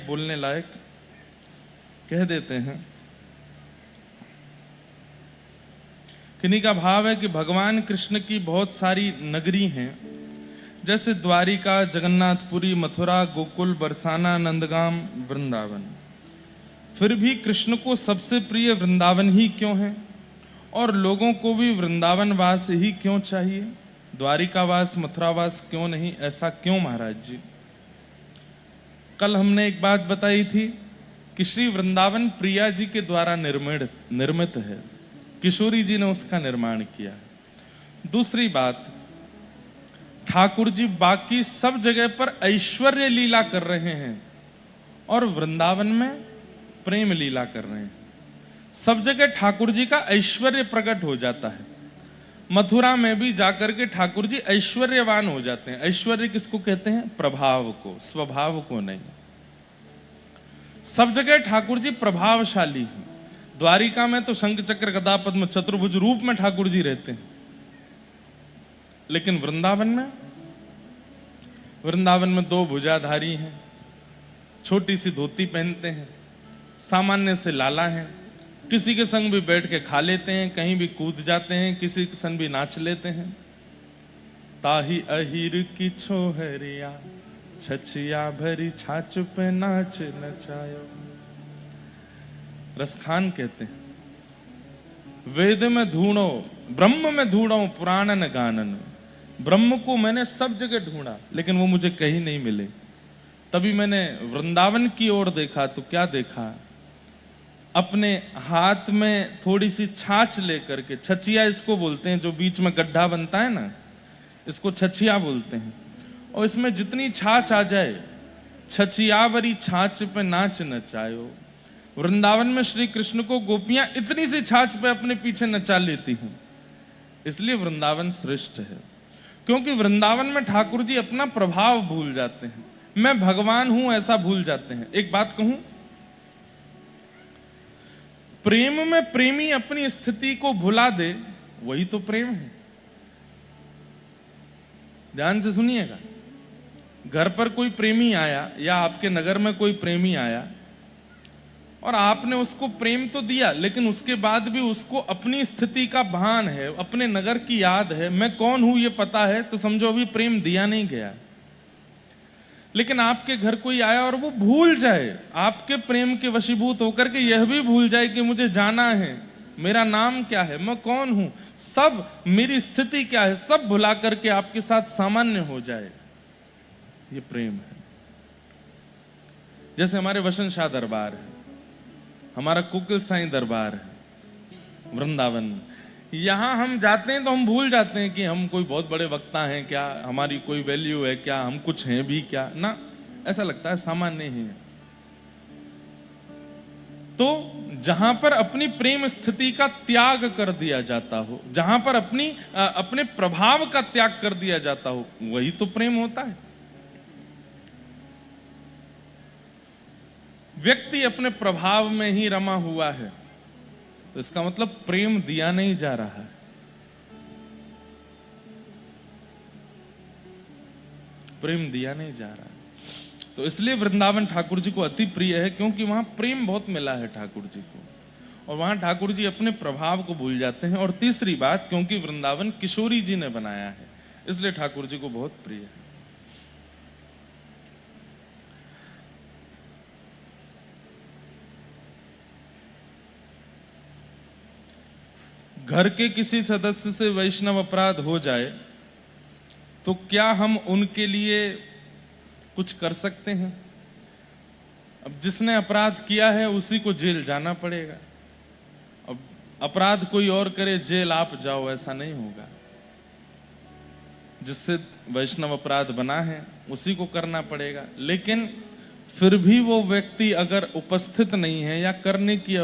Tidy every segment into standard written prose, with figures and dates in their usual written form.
बोलने लायक कह देते हैं। किन्हीं का भाव है कि भगवान कृष्ण की बहुत सारी नगरी हैं, जैसे द्वारिका, जगन्नाथपुरी, मथुरा, गोकुल, बरसाना, नंदगाम, वृंदावन। फिर भी कृष्ण को सबसे प्रिय वृंदावन ही क्यों है, और लोगों को भी वृंदावन वास ही क्यों चाहिए? द्वारिकावास, मथुरावास क्यों नहीं? ऐसा क्यों महाराज जी? कल हमने एक बात बताई थी कि श्री वृंदावन प्रिया जी के द्वारा निर्मित है, किशोरी जी ने उसका निर्माण किया। दूसरी बात, ठाकुर जी बाकी सब जगह पर ऐश्वर्य लीला कर रहे हैं और वृंदावन में प्रेम लीला कर रहे हैं। सब जगह ठाकुर जी का ऐश्वर्य प्रकट हो जाता है। मथुरा में भी जाकर के ठाकुर जी ऐश्वर्यवान हो जाते हैं। ऐश्वर्य किसको कहते हैं? प्रभाव को, स्वभाव को नहीं। सब जगह ठाकुर जी प्रभावशाली हैं। द्वारिका में तो शंख चक्र गदा पद्म चतुर्भुज रूप में ठाकुर जी रहते हैं, लेकिन वृंदावन में दो भुजाधारी हैं, छोटी सी धोती पहनते हैं, सामान्य से लाला हैं, किसी के संग भी बैठ के खा लेते हैं, कहीं भी कूद जाते हैं, किसी के संग भी नाच लेते हैं। ताही अहिर की छोहरिया, छछिया भरी छाछ पे नाच नचायो। रसखान कहते हैं, वेद में ढूंढो, ब्रह्म में ढूंढो पुराणन गानन। ब्रह्म को मैंने सब जगह ढूंढा, लेकिन वो मुझे कहीं नहीं मिले। तभी मैंने वृंदावन की ओर देखा तो क्या देखा? अपने हाथ में थोड़ी सी छाछ लेकर के, छछिया इसको बोलते हैं, जो बीच में गड्ढा बनता है ना, इसको छछिया बोलते हैं। और इसमें जितनी छाछ आ जाए, छछियावरी छाछ पे नाच नचायो। वृंदावन में श्री कृष्ण को गोपियां इतनी सी छाछ पे अपने पीछे नचा लेती हैं। इसलिए वृंदावन श्रेष्ठ है, क्योंकि वृंदावन में ठाकुर जी अपना प्रभाव भूल जाते हैं। मैं भगवान हूं ऐसा भूल जाते हैं। एक बात कहूं, प्रेम में प्रेमी अपनी स्थिति को भुला दे, वही तो प्रेम है। ध्यान से सुनिएगा। घर पर कोई प्रेमी आया या आपके नगर में कोई प्रेमी आया और आपने उसको प्रेम तो दिया, लेकिन उसके बाद भी उसको अपनी स्थिति का भान है, अपने नगर की याद है, मैं कौन हूं ये पता है, तो समझो अभी प्रेम दिया नहीं गया। लेकिन आपके घर कोई आया और वो भूल जाए, आपके प्रेम के वशीभूत होकर के यह भी भूल जाए कि मुझे जाना है, मेरा नाम क्या है, मैं कौन हूं, सब मेरी स्थिति क्या है, सब भुला करके आपके साथ सामान्य हो जाए, ये प्रेम है। जैसे हमारे वसन शाह दरबार है, हमारा कुकिल साईं दरबार है वृंदावन। यहां हम जाते हैं तो हम भूल जाते हैं कि हम कोई बहुत बड़े वक्ता हैं क्या, हमारी कोई वैल्यू है क्या, हम कुछ हैं भी क्या ना, ऐसा लगता है सामान्य ही है। तो जहां पर अपनी प्रेम स्थिति का त्याग कर दिया जाता हो, जहां पर अपने प्रभाव का त्याग कर दिया जाता हो, वही तो प्रेम होता है। व्यक्ति अपने प्रभाव में ही रमा हुआ है, तो इसका मतलब प्रेम दिया नहीं जा रहा है। प्रेम दिया नहीं जा रहा है। तो इसलिए वृंदावन ठाकुर जी को अति प्रिय है, क्योंकि वहां प्रेम बहुत मिला है ठाकुर जी को, और वहां ठाकुर जी अपने प्रभाव को भूल जाते हैं। और तीसरी बात, क्योंकि वृंदावन किशोरी जी ने बनाया है, इसलिए ठाकुर जी को बहुत प्रिय है। घर के किसी सदस्य से वैष्णव अपराध हो जाए तो क्या हम उनके लिए कुछ कर सकते हैं? अब जिसने अपराध किया है उसी को जेल जाना पड़ेगा। अब अपराध कोई और करे, जेल आप जाओ, ऐसा नहीं होगा। जिससे वैष्णव अपराध बना है उसी को करना पड़ेगा। लेकिन फिर भी वो व्यक्ति अगर उपस्थित नहीं है या करने की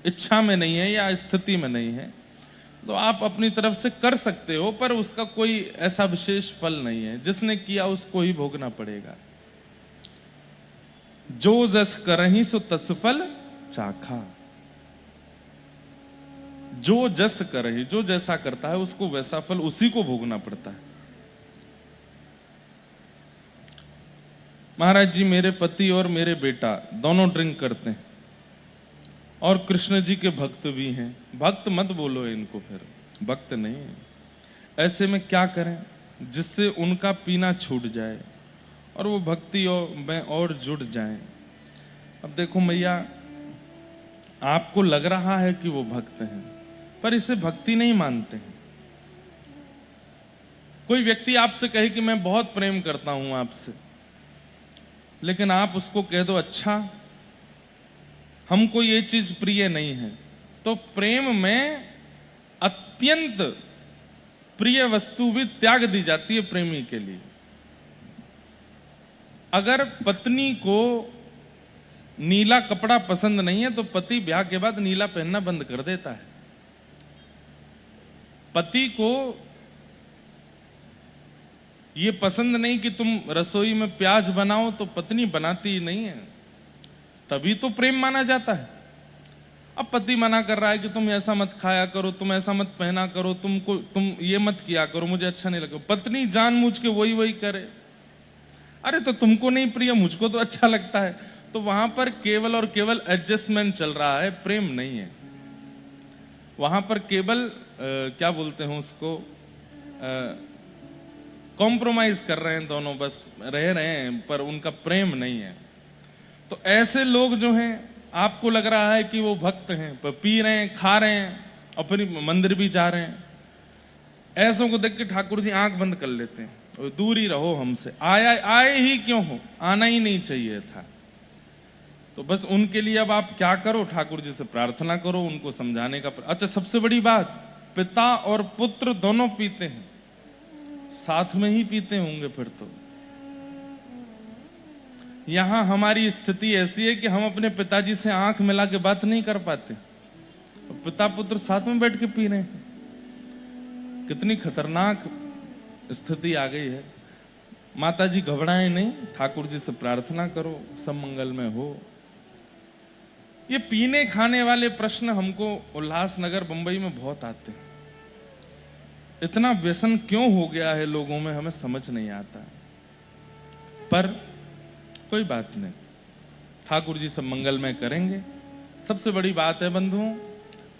इच्छा में नहीं है या स्थिति में नहीं है, तो आप अपनी तरफ से कर सकते हो, पर उसका कोई ऐसा विशेष फल नहीं है। जिसने किया उसको ही भोगना पड़ेगा। जो जस करहि सो तस फल चाखा। जो जस करहि, जो जैसा करता है उसको वैसा फल उसी को भोगना पड़ता है। महाराज जी मेरे पति और मेरे बेटा दोनों ड्रिंक करते हैं और कृष्ण जी के भक्त भी हैं। भक्त मत बोलो इनको, फिर भक्त नहीं है। ऐसे में क्या करें जिससे उनका पीना छूट जाए और वो भक्ति में और जुड़ जाएं। अब देखो मैया, आपको लग रहा है कि वो भक्त हैं, पर इसे भक्ति नहीं मानते हैं। कोई व्यक्ति आपसे कहे कि मैं बहुत प्रेम करता हूं आपसे, लेकिन आप उसको कह दो अच्छा हमको ये चीज प्रिय नहीं है, तो प्रेम में अत्यंत प्रिय वस्तु भी त्याग दी जाती है प्रेमी के लिए। अगर पत्नी को नीला कपड़ा पसंद नहीं है तो पति ब्याह के बाद नीला पहनना बंद कर देता है। पति को ये पसंद नहीं कि तुम रसोई में प्याज बनाओ तो पत्नी बनाती ही नहीं है, तभी तो प्रेम माना जाता है। अब पति मना कर रहा है कि तुम ऐसा मत खाया करो, तुम ऐसा मत पहना करो, तुम ये मत किया करो, मुझे अच्छा नहीं लगा। पत्नी जानबूझ के वही करे। अरे तो तुमको नहीं प्रिय, मुझको तो अच्छा लगता है। तो वहां पर केवल और केवल एडजस्टमेंट चल रहा है, प्रेम नहीं है। वहां पर केवल क्या बोलते हैं उसको, कॉम्प्रोमाइज कर रहे हैं दोनों, बस रह रहे हैं, पर उनका प्रेम नहीं है। तो ऐसे लोग जो हैं, आपको लग रहा है कि वो भक्त हैं, पर पी रहे हैं, खा रहे हैं, अपनी मंदिर भी जा रहे हैं। ऐसों को देख के ठाकुर जी आंख बंद कर लेते हैं, और दूर ही रहो हमसे, आए ही क्यों हो, आना ही नहीं चाहिए था। तो बस उनके लिए अब आप क्या करो, ठाकुर जी से प्रार्थना करो, उनको समझाने का। अच्छा, सबसे बड़ी बात, पिता और पुत्र दोनों पीते हैं, साथ में ही पीते होंगे फिर तो। यहां हमारी स्थिति ऐसी है कि हम अपने पिताजी से आंख मिला के बात नहीं कर पाते, पिता पुत्र साथ में बैठ के पी रहे हैं। कितनी खतरनाक स्थिति आ गई है। माता जी घबराएं नहीं, ठाकुर जी से प्रार्थना करो, सब मंगल में हो। ये पीने खाने वाले प्रश्न हमको उल्लासनगर बंबई में बहुत आते हैं। इतना व्यसन क्यों हो गया है लोगों में, हमें समझ नहीं आता। पर कोई बात नहीं, ठाकुर जी सब मंगल में करेंगे। सबसे बड़ी बात है बंधुओं,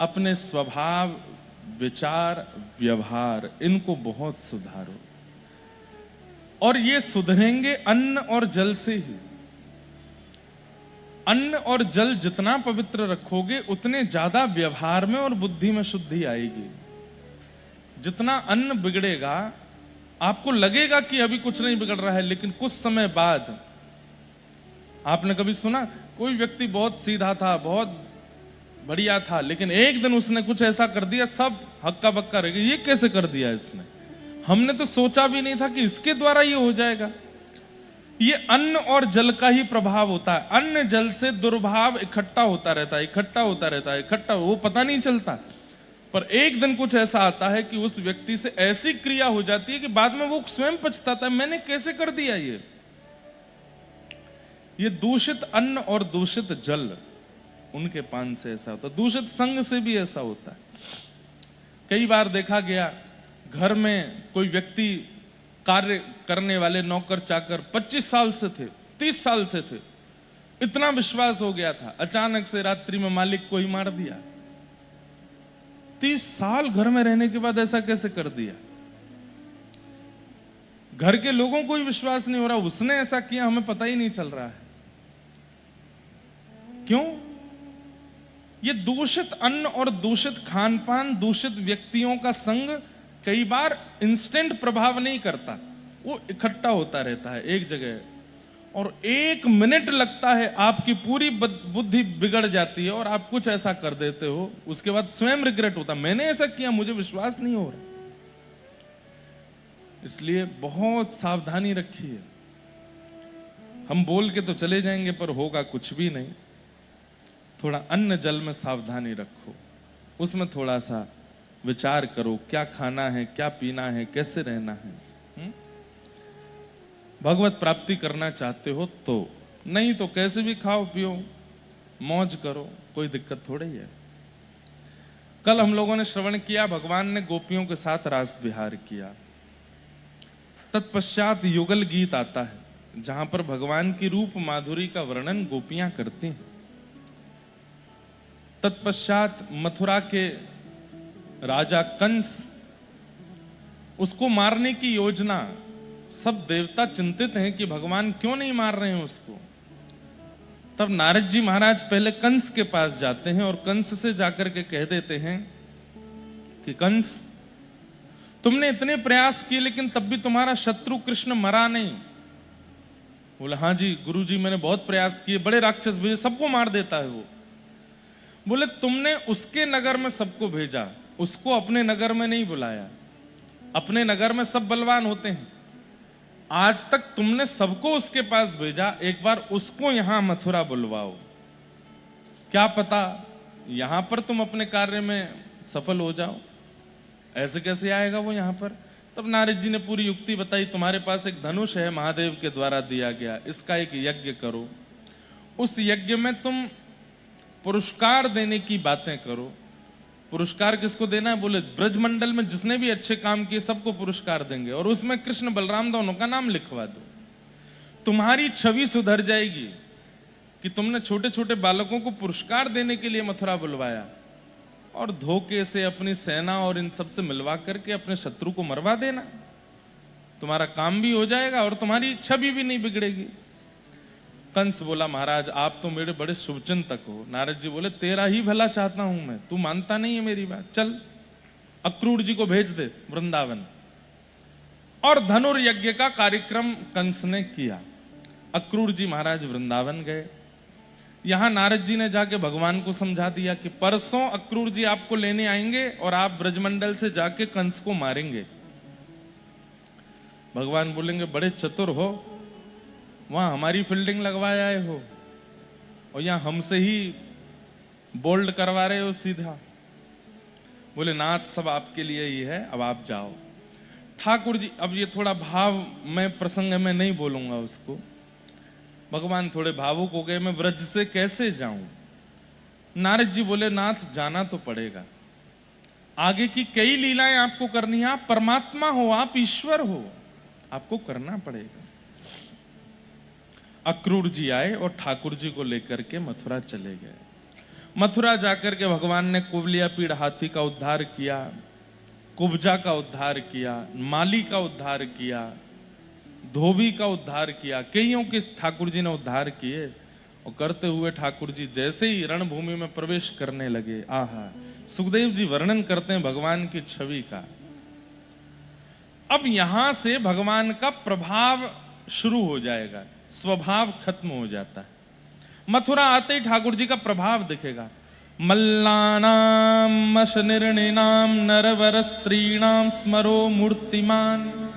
अपने स्वभाव, विचार, व्यवहार, इनको बहुत सुधारो। और ये सुधरेंगे अन्न और जल से ही। अन्न और जल जितना पवित्र रखोगे, उतने ज्यादा व्यवहार में और बुद्धि में शुद्धि आएगी। जितना अन्न बिगड़ेगा, आपको लगेगा कि अभी कुछ नहीं बिगड़ रहा है, लेकिन कुछ समय बाद, आपने कभी सुना कोई व्यक्ति बहुत सीधा था, बहुत बढ़िया था, लेकिन एक दिन उसने कुछ ऐसा कर दिया, सब हक्का बक्का रह गए, ये कैसे कर दिया इसने, हमने तो सोचा भी नहीं था कि इसके द्वारा ये हो जाएगा। ये अन्न और जल का ही प्रभाव होता है। अन्न जल से दुर्भाव इकट्ठा होता रहता है, इकट्ठा होता रहता है, इकट्ठा, वो पता नहीं चलता। पर एक दिन कुछ ऐसा आता है कि उस व्यक्ति से ऐसी क्रिया हो जाती है कि बाद में वो स्वयं पछताता है, मैंने कैसे कर दिया ये दूषित अन्न और दूषित जल, उनके पान से ऐसा होता है। दूषित संग से भी ऐसा होता है। कई बार देखा गया, घर में कोई व्यक्ति, कार्य करने वाले नौकर चाकर 25 साल से थे, 30 साल से थे, इतना विश्वास हो गया था, अचानक से रात्रि में मालिक को ही मार दिया। 30 साल घर में रहने के बाद ऐसा कैसे कर दिया? घर के लोगों को ही विश्वास नहीं हो रहा, उसने ऐसा किया, हमें पता ही नहीं चल रहा है। क्यों? ये दूषित अन्न और दूषित खान पान, दूषित व्यक्तियों का संग कई बार इंस्टेंट प्रभाव नहीं करता, वो इकट्ठा होता रहता है एक जगह, और 1 मिनट लगता है, आपकी पूरी बुद्धि बिगड़ जाती है और आप कुछ ऐसा कर देते हो, उसके बाद स्वयं रिग्रेट होता, मैंने ऐसा किया, मुझे विश्वास नहीं हो रहा। इसलिए बहुत सावधानी रखिए। हम बोल के तो चले जाएंगे, पर होगा कुछ भी नहीं। थोड़ा अन्न जल में सावधानी रखो, उसमें थोड़ा सा विचार करो, क्या खाना है, क्या पीना है, कैसे रहना है। भगवत प्राप्ति करना चाहते हो तो, नहीं तो कैसे भी खाओ पियो, मौज करो, कोई दिक्कत थोड़ी है। कल हम लोगों ने श्रवण किया, भगवान ने गोपियों के साथ रास विहार किया। तत्पश्चात युगल गीत आता है, जहां पर भगवान की रूप माधुरी का वर्णन गोपियां करती हैं। तत्पश्चात मथुरा के राजा कंस, उसको मारने की योजना, सब देवता चिंतित हैं कि भगवान क्यों नहीं मार रहे हैं उसको। तब नारद जी महाराज पहले कंस के पास जाते हैं और कंस से जाकर के कह देते हैं कि कंस, तुमने इतने प्रयास किए लेकिन तब भी तुम्हारा शत्रु कृष्ण मरा नहीं। बोले हाँ जी गुरुजी, मैंने बहुत प्रयास किए, बड़े राक्षस भेजे, सबको मार देता है वो। बोले तुमने उसके नगर में सबको भेजा, उसको अपने नगर में नहीं बुलाया। अपने नगर में सब बलवान होते हैं, आज तक तुमने सबको उसके पास भेजा, एक बार उसको यहां मथुरा बुलवाओ, क्या पता यहां पर तुम अपने कार्य में सफल हो जाओ। ऐसे कैसे आएगा वो यहां पर। तब नारद जी ने पूरी युक्ति बताई, तुम्हारे पास एक धनुष है महादेव के द्वारा दिया गया, इसका एक यज्ञ करो, उस यज्ञ में तुम पुरस्कार देने की बातें करो। पुरस्कार किसको देना है? बोले ब्रजमंडल में जिसने भी अच्छे काम किए सबको पुरस्कार देंगे, और उसमें कृष्ण बलराम दोनों का नाम लिखवा दो। तुम्हारी छवि सुधर जाएगी कि तुमने छोटे छोटे बालकों को पुरस्कार देने के लिए मथुरा बुलवाया, और धोखे से अपनी सेना और इन सब से मिलवा करके अपने शत्रु को मरवा देना। तुम्हारा काम भी हो जाएगा और तुम्हारी छवि भी नहीं बिगड़ेगी। कंस बोला महाराज आप तो मेरे बड़े शुभचिंतक हो। नारद जी बोले तेरा ही भला चाहता हूं मैं, तू मानता नहीं है मेरी बात, चल अक्रूर जी को भेज दे वृंदावन। और धनुर्यज्ञ का कार्यक्रम कंस ने किया। अक्रूर जी महाराज वृंदावन गए। यहां नारद जी ने जाके भगवान को समझा दिया कि परसों अक्रूर जी आपको लेने आएंगे और आप ब्रजमंडल से जाके कंस को मारेंगे। भगवान बोलेंगे बड़े चतुर हो, वहां हमारी फील्डिंग लगवाए आए हो और यहां हमसे ही बोल्ड करवा रहे हो सीधा। बोले नाथ सब आपके लिए ही है, अब आप जाओ। ठाकुर जी, अब ये थोड़ा भाव मैं प्रसंग में नहीं बोलूंगा उसको, भगवान थोड़े भावुक हो गए, मैं ब्रज से कैसे जाऊं। नारद जी बोले नाथ जाना तो पड़ेगा, आगे की कई लीलाएं आपको करनी है, आप परमात्मा हो, आप ईश्वर हो, आपको करना पड़ेगा। अक्रूर जी आए और ठाकुर जी को लेकर के मथुरा चले गए। मथुरा जाकर के भगवान ने कुबलिया पीड़ हाथी का उद्धार किया, कुब्जा का उद्धार किया, माली का उद्धार किया, धोबी का उद्धार किया, कईयों के ठाकुर जी ने उद्धार किए। और करते हुए ठाकुर जी जैसे ही रणभूमि में प्रवेश करने लगे, आहा, सुखदेव जी वर्णन करते हैं भगवान की छवि का। अब यहां से भगवान का प्रभाव शुरू हो जाएगा, स्वभाव खत्म हो जाता है। मथुरा आते ही ठाकुर जी का प्रभाव दिखेगा। मल्लानाम मशनिर्णिनाम नरवर स्त्रीणाम स्मरो मूर्तिमान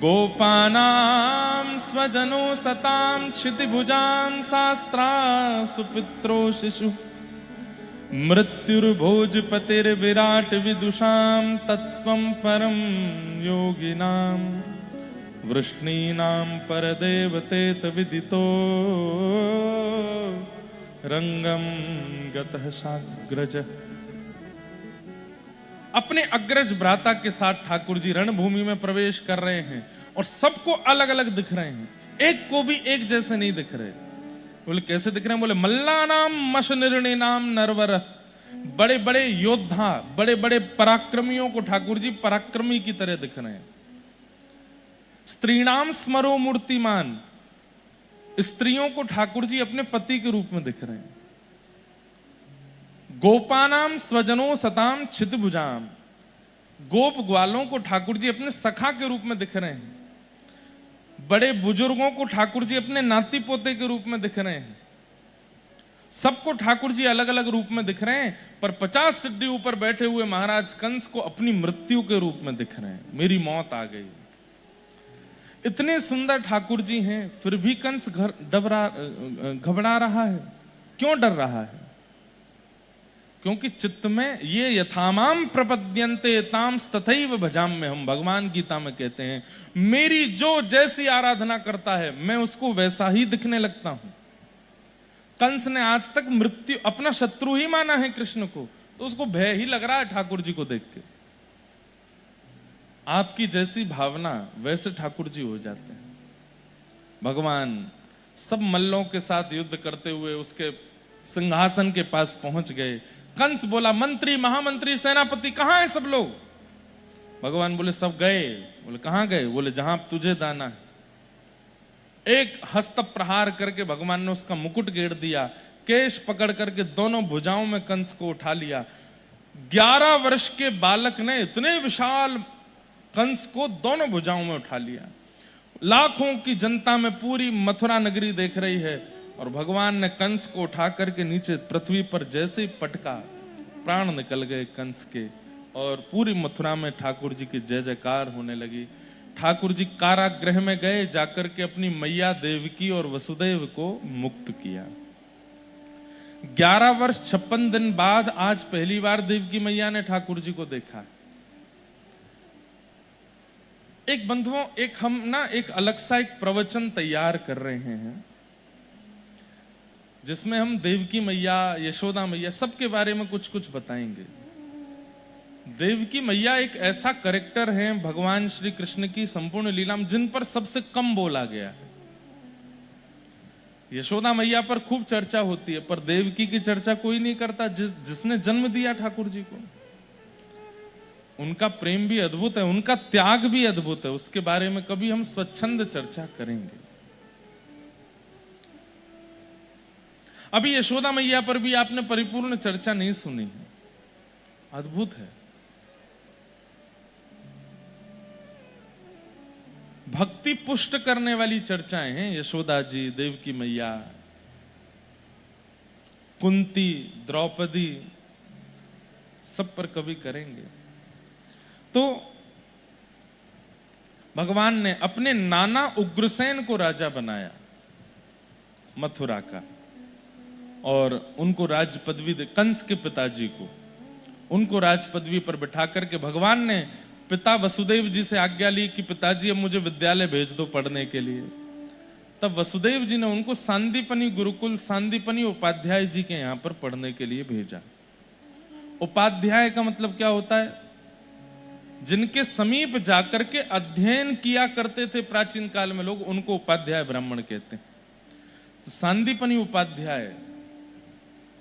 गोपानाम स्वजनो सताम क्षितिभुजाम सात्रा सुपित्रो शिशु मृत्युर्भोजपतिर्विराट विदुषाम तत्वं परम योगिनाम वृष्णीनाम परदेवतेत विदितो रंगम गतः साग्रज। अपने अग्रज भ्राता के साथ ठाकुर जी रणभूमि में प्रवेश कर रहे हैं और सबको अलग अलग दिख रहे हैं, एक को भी एक जैसे नहीं दिख रहे। बोले कैसे दिख रहे हैं? बोले मल्लानाम मशनिर्णिनाम नरवर, बड़े बड़े योद्धा, बड़े बड़े पराक्रमियों को ठाकुर जी पराक्रमी की तरह दिख रहे हैं। स्त्रीणाम स्मरो मूर्तिमान, स्त्रियों को ठाकुर जी अपने पति के रूप में दिख रहे हैं। गोपानाम स्वजनो सताम क्षितिभुजाम, गोप ग्वालों को ठाकुर जी अपने सखा के रूप में दिख रहे हैं। बड़े बुजुर्गों को ठाकुर जी अपने नाती पोते के रूप में दिख रहे हैं। सबको ठाकुर जी अलग अलग रूप में दिख रहे हैं, पर 50 सिद्धि ऊपर बैठे हुए महाराज कंस को अपनी मृत्यु के रूप में दिख रहे हैं। मेरी मौत आ गई। इतने सुंदर ठाकुर जी हैं, फिर भी कंस घबरा रहा है। क्यों डर रहा है? क्योंकि चित्त में ये यथामाम प्रपद्यन्ते ताम तथैव भजाम में, हम भगवान गीता में कहते हैं मेरी जो जैसी आराधना करता है मैं उसको वैसा ही दिखने लगता हूं। कंस ने आज तक मृत्यु अपना शत्रु ही माना है कृष्ण को, तो उसको भय ही लग रहा है ठाकुर जी को देख के। आपकी जैसी भावना वैसे ठाकुर जी हो जाते हैं। भगवान सब मल्लों के साथ युद्ध करते हुए उसके सिंहासन के पास पहुंच गए। कंस बोला, मंत्री, महामंत्री, सेनापति कहां है सब लोग? भगवान बोले, सब गए। बोले, कहां गए? बोले, जहां तुझे दाना है। एक हस्त प्रहार करके भगवान ने उसका मुकुट गेर दिया, केश पकड़ करके दोनों भुजाओं में कंस को उठा लिया। 11 वर्ष के बालक ने इतने विशाल कंस को दोनों भुजाओं में उठा लिया। लाखों की जनता में पूरी मथुरा नगरी देख रही है और भगवान ने कंस को उठा करके नीचे पृथ्वी पर जैसे ही पटका, प्राण निकल गए कंस के और पूरी मथुरा में ठाकुर जी की जय जयकार होने लगी। ठाकुर जी कारागृह में गए, जाकर के अपनी मैया देवकी और वसुदेव को मुक्त किया। 11 वर्ष 56 दिन बाद आज पहली बार देवकी मैया ने ठाकुर जी को देखा। एक बंधुओं, एक अलग सा एक प्रवचन तैयार कर रहे हैं जिसमें हम देवकी मैया, यशोदा मैया सबके बारे में कुछ कुछ बताएंगे। देवकी मैया एक ऐसा कैरेक्टर है भगवान श्री कृष्ण की संपूर्ण लीला में जिन पर सबसे कम बोला गया है। यशोदा मैया पर खूब चर्चा होती है, पर देवकी की चर्चा कोई नहीं करता, जिसने जन्म दिया ठाकुर जी को। उनका प्रेम भी अद्भुत है, उनका त्याग भी अद्भुत है, उसके बारे में कभी हम स्वच्छंद चर्चा करेंगे। अभी यशोदा मैया पर भी आपने परिपूर्ण चर्चा नहीं सुनी है, अद्भुत है। भक्ति पुष्ट करने वाली चर्चाएं हैं। यशोदा जी, देवकी मैया, कुंती, द्रौपदी, सब पर कभी करेंगे। तो भगवान ने अपने नाना उग्रसेन को राजा बनाया मथुरा का और उनको राज पदवी दे, कंस के पिताजी को, उनको राज पदवी पर बिठा करके भगवान ने पिता वसुदेव जी से आज्ञा ली कि पिताजी अब मुझे विद्यालय भेज दो पढ़ने के लिए। तब वसुदेव जी ने उनको सांदीपनी गुरुकुल, सांदीपनी उपाध्याय जी के यहां पर पढ़ने के लिए भेजा। उपाध्याय का मतलब क्या होता है? जिनके समीप जाकर के अध्ययन किया करते थे प्राचीन काल में लोग, उनको उपाध्याय ब्राह्मण कहते हैं। तो सांदीपनी उपाध्याय,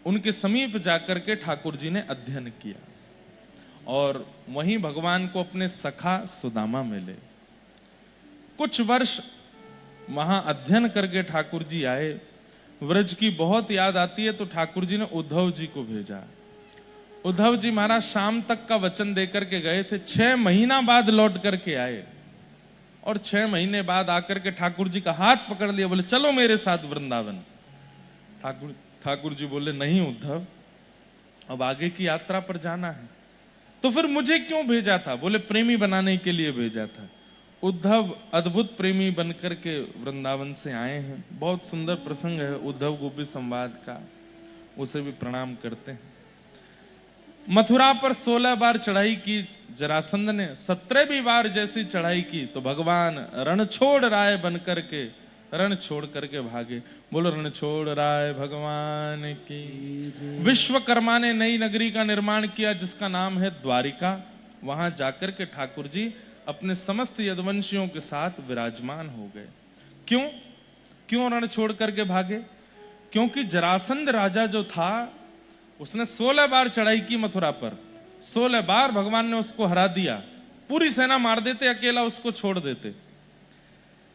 उनके समीप जाकर के ठाकुर जी ने अध्ययन किया और वहीं भगवान को अपने सखा सुदामा मिले। कुछ वर्ष वहां अध्ययन करके ठाकुर जी आए। व्रज की बहुत याद आती है तो ठाकुर जी ने उद्धव जी को भेजा। उद्धव जी महाराज शाम तक का वचन देकर के गए थे, 6 महीना बाद लौट करके आए और 6 महीने बाद आकर के ठाकुर जी का हाथ पकड़ लिया, बोले चलो मेरे साथ वृंदावन। ठाकुर जी बोले, नहीं उद्धव, अब आगे की यात्रा पर जाना है। तो फिर मुझे क्यों भेजा था? बोले प्रेमी बनाने के लिए भेजा था। उद्धव अद्भुत प्रेमी बनकर के वृंदावन से आए हैं। बहुत सुंदर प्रसंग है उद्धव गोपी संवाद का, उसे भी प्रणाम करते हैं। मथुरा पर 16 बार चढ़ाई की जरासंध ने, 17वीं बार जैसी चढ़ाई की तो भगवान रण छोड़ राय बन करके रण छोड़ करके भागे। बोलो रण छोड़ राय भगवान की। विश्वकर्मा ने नई नगरी का निर्माण किया जिसका नाम है द्वारिका। वहां जाकर के ठाकुर जी अपने समस्त यदुवंशियों के साथ विराजमान हो गए। क्यों रण छोड़ करके भागे? क्योंकि जरासंध राजा जो था उसने 16 बार चढ़ाई की मथुरा पर। 16 बार भगवान ने उसको हरा दिया। पूरी सेना मार देते, अकेला उसको छोड़ देते।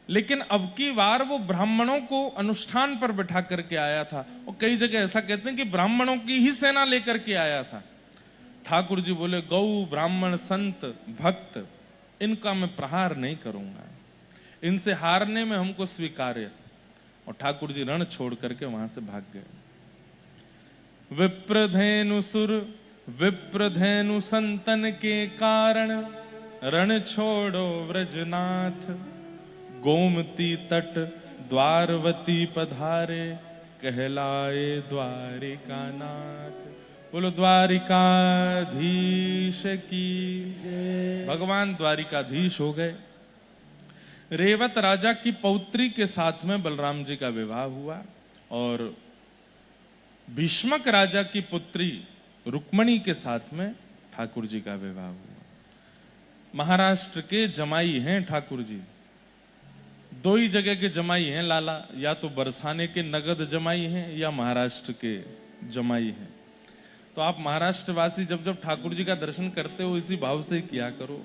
लेकिन अब की बार वो ब्राह्मणों को अनुष्ठान पर बिठा करके आया था। और कई जगह ऐसा कहते हैं कि ब्राह्मणों की ही सेना लेकर के आया था। ठाकुर जी बोले, गौ, ब्राह्मण, संत, भक्त, इनका मैं प्रहार नहीं करूंगा, इनसे हारने में हमको स्वीकार्य। और ठाकुर जी रण छोड़ करके वहां से भाग गए। विप्रधेनु संतन के कारण रण छोड़ो व्रजनाथ। गोमती तट द्वारवती पधारे कहलाए द्वारिका नाथ। बोलो द्वारिकाधीश की। भगवान द्वारिकाधीश हो गए। रेवत राजा की पौत्री के साथ में बलराम जी का विवाह हुआ और भीष्मक राजा की पुत्री रुक्मणी के साथ में ठाकुर जी का विवाह हुआ। महाराष्ट्र के जमाई हैं ठाकुर जी। दो ही जगह के जमाई हैं लाला, या तो बरसाने के नगद जमाई हैं या महाराष्ट्र के जमाई हैं। तो आप महाराष्ट्र वासी जब जब ठाकुर जी का दर्शन करते हो इसी भाव से किया करो।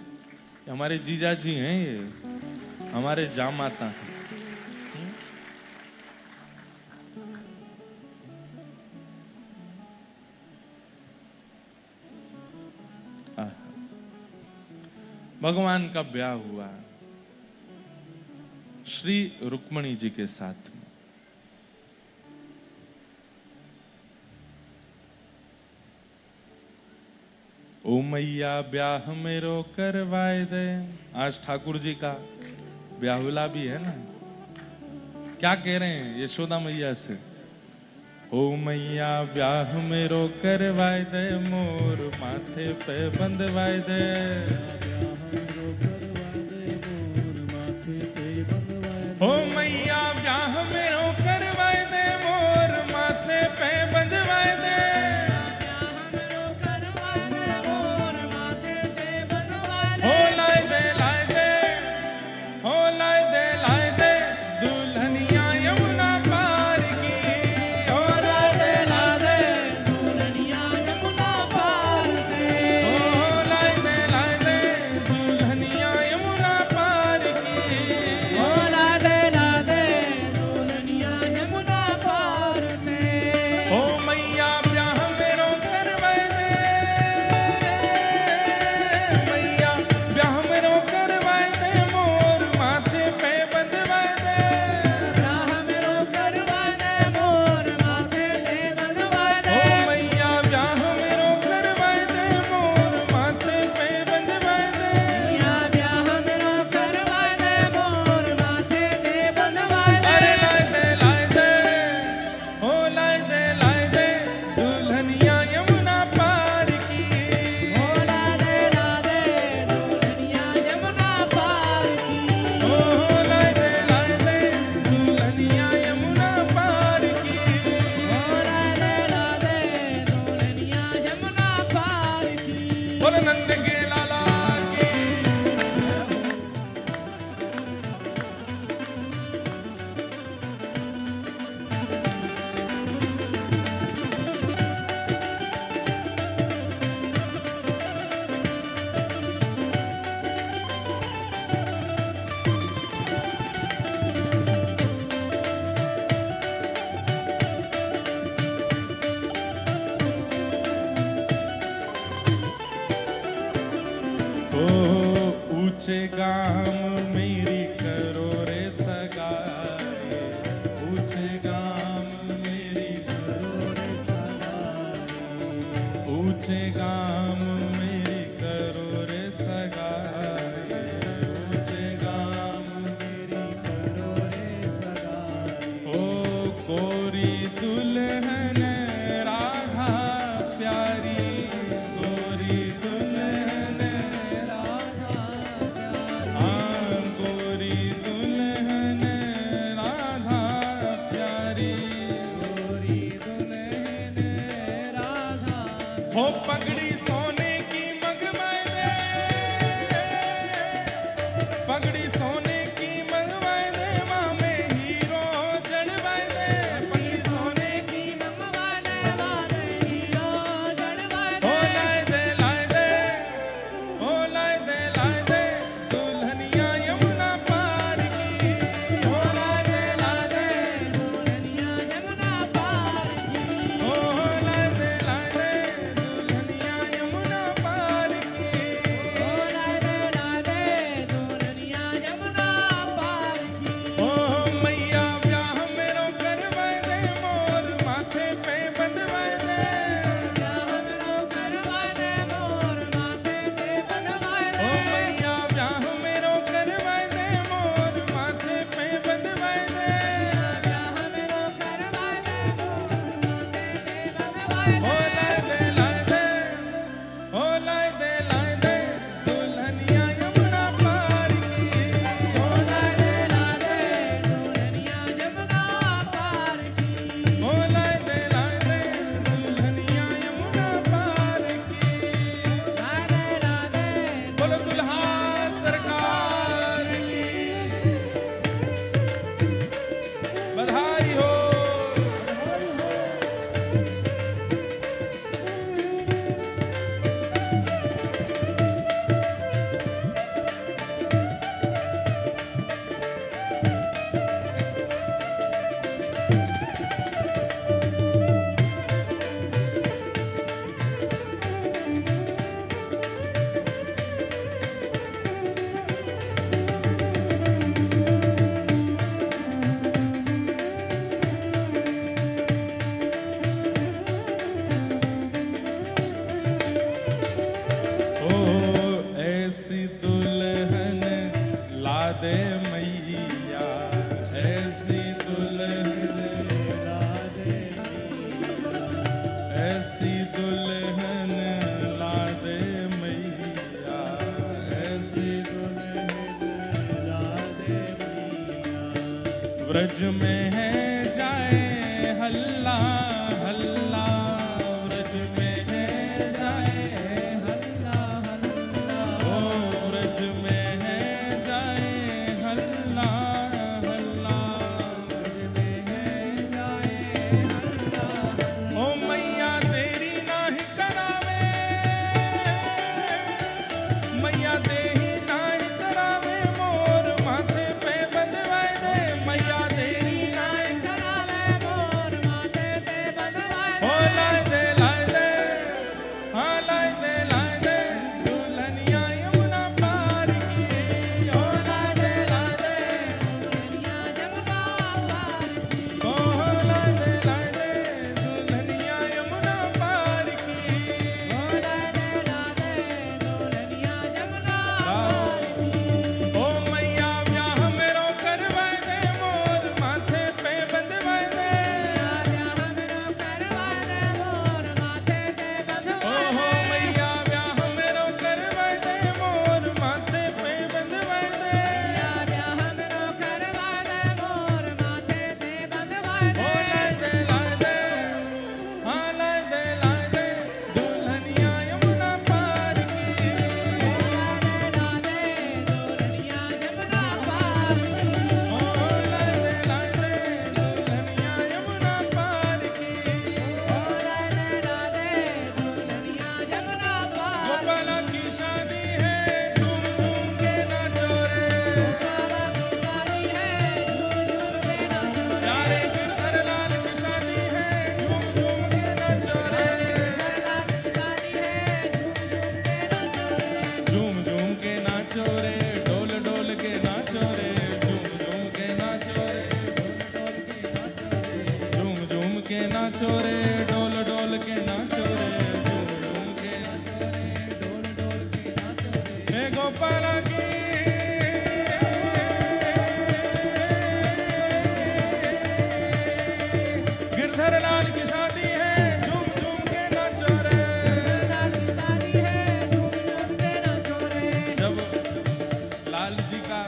हमारे जीजा जी हैं, ये हमारे जामाता हैं। भगवान का ब्याह हुआ श्री रुक्मणी जी के साथ में। ओ मैया ब्याह मेरो करवाए दे। आज ठाकुर जी का ब्याहुला भी है ना। क्या कह रहे हैं यशोदा मैया से? ओ मैया ब्याह मेरो करवाए दे, मोर माथे पे बंधवाए दे। ओ मैया ब्याह मेरो करवाए दे, मोर माथे पे बंधवाए दे। हो लाए दे लाए दे, हो लाए दे लाए दे, दुल्हनिया यमुना पार की। हो लाए दे लाए दे, दुल्हनिया यमुना पार की। हो लाए दे दुल्हनिया यमुना पार की। हो लाए दे दुल्हनिया यमुना पार की। ओ मैया ब्याह मेरो करवाए दे, मैया ब्याह मेरो करवाए दे, मोर माथे पे बंधवाए दे। ब्याह मेरो करवाए दे, मोर माथे पे बंधवाए दे। ओ मैया ब्याह मेरो करवाए दे, मोर माथे पे बंधवाए दे। मैया ब्याह मेरो करवाए दे, मोर माथे पे बंधवाए दे। अरे लाए दे, ओ लाए दे दुल्हनिया यमुना पार की। हो लाए दे दुल्हनिया यमुना पार की। हो लाए दे दुल्हनिया यमुना पार की। हो लाए दे दुल्हनिया यमुना पार की। बोल नंद के लाला की। ओ ऊंचे गाम मेरी करो रे सगाई, ऊंचे गाम मेरी करो रे सगाई, ऊंचे गाम मेरी करो रे सगाई, ऊंचे गाम मेरी करो रे सगाई। ओ गोरी दुल्हन राधा प्यारी, गोरी दुल्हन राधा प्यारी। गोरी दुल्हन राधा प्यारी, गोरी दुल्हन राधा। हो पगड़ी सोने की मंगवाए दे, पगड़ी सोने की मंगवाए दे, माँ में हीरो जड़वाए दे। पगड़ी सोने की मंगवाए दे, माँ में हीरो जड़वाए दे। हो लाए दे, हो लाए दे दुल्हनिया यमुना पार की। हो लाए दे दुल्हनिया यमुना पार की। हो लाए दे दुल्हनिया यमुना पार की। हो लाए दे दुल्हनिया यमुना पार की। ओ मैया ब्याह मेरो करवाए दे, मोर माथे पे बंधवाए दे। ब्याह मेरो करवाए दे, मोर माथे पे बंधवाए दे। ओ मैया ब्याह मेरो करवाए दे, मोर माथे पे बंधवाए दे। ब्याह मेरो करवाए दे, मोर माथे पे बंधवाए दे। हो लाए दे, हो लाए दे दुल्हनिया यमुना पार की। हो लाए दे दुल्हनिया यमुना पार की। हो लाए दे दुल्हनिया यमुना पार की। राधे बोलो दुल्हा सरकार की। ब्रज में है जाए हल्ला हल्ला, ब्रज में है जाए हल्ला हल्ला, ओ ब्रज में है जाए हल्ला हल्ला, ब्रज में है जाए हल्ला। ओ मैया तेरी नाही करावे, मैया तेरी नाही करावे मोर माथे पे बंधवाए दे, मैया तेरी नाही करावे मोर माथे पे बंधवाए दे। ओ लाए दे हाँ लाए दे दुल्हनिया यमुना पार की, ओ लाए दे दुल्हनिया यमुना पार की, ओ लाए दे दुल्हनिया यमुना पार की, ओ लाए दे दुल्हनिया यमुना पार की। ओ मैया ब्याह मेरो करवाए दे मोर माथे पे बंधवाए दे, ब्याह मेरो करवाए दे मोर माथे पे बंधवाए दे। ओ हो मैया ब्याह मेरो करवाए दे मोर माथे पे बंधवाए दे, ब्याह मेरो करवाए दे मोर माथे पे बंधवाए दे। ओ लाए दे हाँ लाए दे दुल्हनिया यमुना पार की, ओ लाए दे दुल्हनिया यमुना पार की, ओ लाए दे दुल्हनिया यमुना पार की, ओ लाए दे दुल्हनिया यमुना पार। गोपाला की शादी है झूम झूम के नाचो रे, गोपाला की शादी है झूम झूम के नाचो रे, प्यारे गिरधर लाल की शादी है झूम झूम के नाचो रे, गिरधर लाल की शादी है झूम झूम के नाचो रे, डोल डोल के नाचो रे, झूम झूम के नाचो रे, झूम झूम के नाचो रे, डोल डोल के नाचो रे, झूम झूम के नाचो रे, डोल डोल के नाचो रे। हे गोपाला की गिरधर लाल की शादी है झूम झूम के नाचो रे, लाल की शादी है झूम झूम के नाचो रे। जब लाल जी का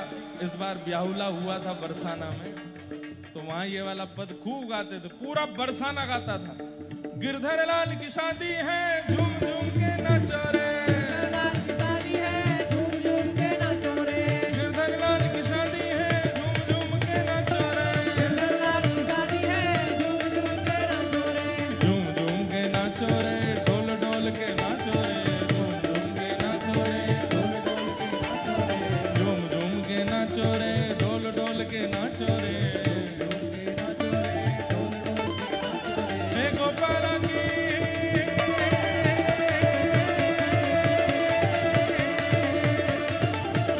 इस बार ब्याहुला हुआ था बरसाना में, तो वहां ये वाला पद खूब गाते थे, पूरा बरसाना गाता था। गिरधर लाल की शादी है झूम झूम के नाचो रे, लाल की शादी है झूम झूम के नाचो रे, गिरधर लाल की शादी है झूम झूम के नाचो रे, गिरधर लाल की शादी है झूम झूम के नाचो रे, झूम झूम के नाचो रे, डोल डोल के नाचो रे, झूम झूम के नाचो रे, डोल डोल के नाचो रे, झूम झूम के नाचो रे, डोल डोल के नाचो रे, हे गोपाला की